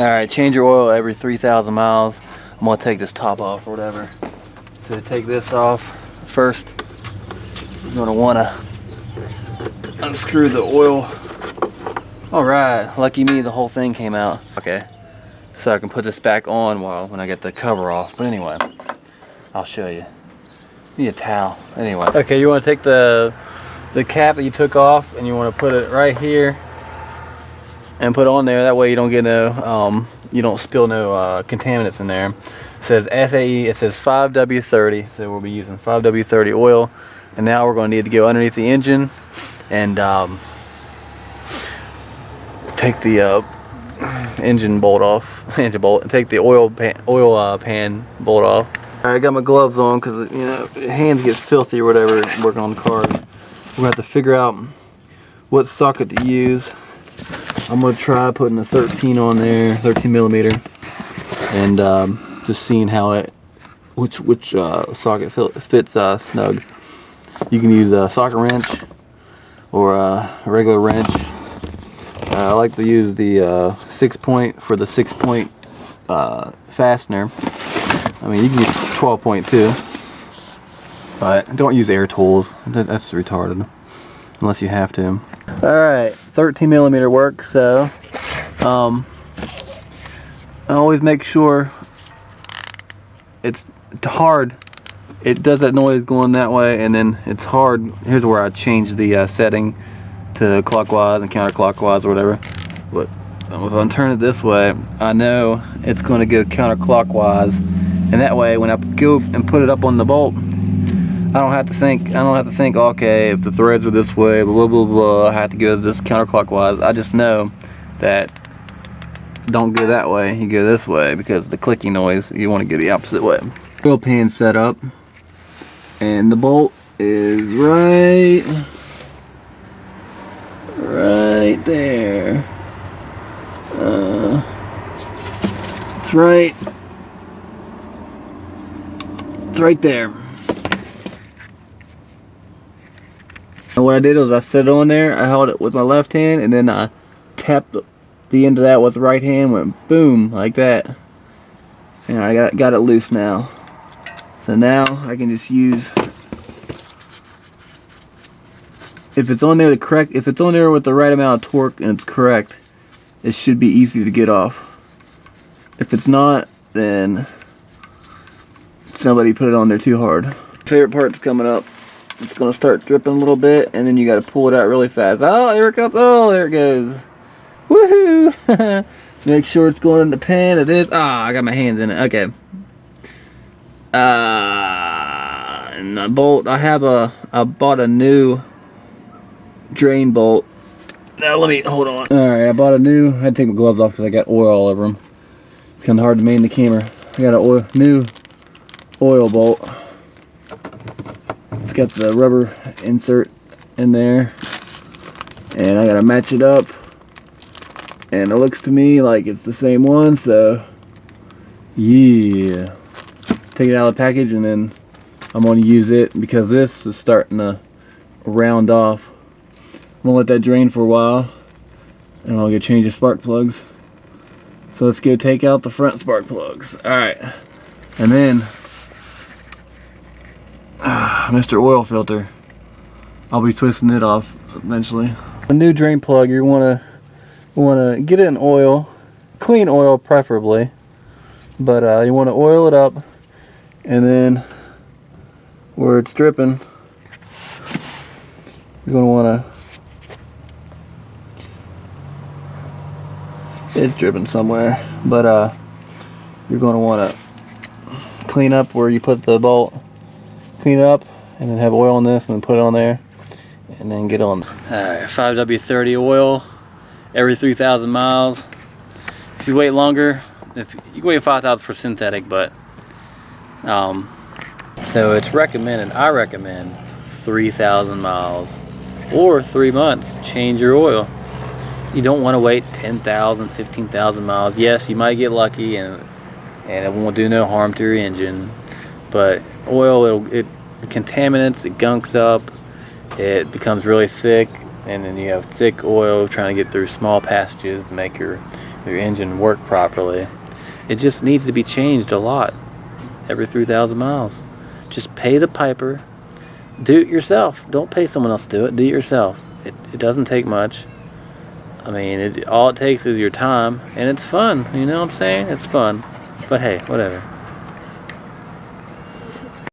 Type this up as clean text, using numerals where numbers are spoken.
Alright, change your oil every 3,000 miles. I'm gonna take this top off or whatever. So to take this off, first you're gonna wanna unscrew the oil. Alright, lucky me, the whole thing came out. Okay, so I can put this back on when I get the cover off. But anyway, I'll show you. Need a towel. Anyway. Okay, you wanna take the cap that you took off and you wanna put it right here and put it on there. That way you don't get no, you don't spill no contaminants in there. It says SAE, it says 5W30, so we'll be using 5W30 oil. And now we're going to need to go underneath the engine and take the engine bolt off, and take the oil pan bolt off. Alright, I got my gloves on because, you know, hands get filthy or whatever working on the cars. We're going to have to figure out what socket to use. I'm going to try putting a 13 on there, 13 millimeter, and just seeing how which socket fits snug. You can use a socket wrench or a regular wrench. I like to use the 6-point for the 6-point fastener. I mean, you can use 12-point too, but don't use air tools. That's retarded, unless you have to. Alright, 13 millimeter works, so I always make sure it's hard. It does that noise going that way, and then it's hard. Here's where I change the setting to clockwise and counterclockwise or whatever. But if I turn it this way, I know it's going to go counterclockwise, and that way when I go and put it up on the bolt, I don't have to think, okay, if the threads are this way, blah, blah, blah, I have to go this counterclockwise. I just know that don't go that way, you go this way, because the clicking noise, you want to go the opposite way. Oil pan set up, and the bolt is right there. It's right there. And what I did was I set it on there, I held it with my left hand, and then I tapped the end of that with the right hand, went boom, like that. And I got it loose now. So now I can just use, if it's on there if it's on there with the right amount of torque and it's correct, it should be easy to get off. If it's not, then somebody put it on there too hard. Favorite part's coming up. It's gonna start dripping a little bit, and then you gotta pull it out really fast. Oh, here it comes. Oh, there it goes. Woohoo! Make sure it's going in the pan. It is. Ah, I got my hands in it. Okay. And the bolt, I bought a new drain bolt. Now let me, hold on. Alright, I bought a new, I had to take my gloves off because I got oil all over them. It's kind of hard to maintain the camera. I got a new oil bolt. It's got the rubber insert in there, and I gotta match it up, and it looks to me like it's the same one, so yeah. Take it out of the package, and then I'm going to use it because this is starting to round off. I'm going to let that drain for a while, and I'll go change the spark plugs. So let's go take out the front spark plugs. Alright, and then Mr. Oil Filter, I'll be twisting it off eventually. A new drain plug, you want to get it in oil, clean oil preferably, but you want to oil it up, and then where it's dripping, you're going to want to, it's dripping somewhere, but you're going to want to clean up where you put the bolt, clean it up, and then have oil on this, and then put it on there, and then get on. Alright, 5W30 oil every 3,000 miles. If you wait longer, if you can wait 5,000 for synthetic, but so it's recommended, I recommend 3,000 miles or 3 months, change your oil. You don't want to wait 10,000, 15,000 miles. Yes, you might get lucky and it won't do no harm to your engine, but oil, the contaminants, it gunks up, it becomes really thick, and then you have thick oil trying to get through small passages to make your your engine work properly. It just needs to be changed a lot every 3,000 miles. Just pay the piper. Do it yourself. Don't pay someone else to do it. Do it yourself. It doesn't take much. I mean, all it takes is your time, and it's fun. You know what I'm saying? It's fun. But hey, whatever.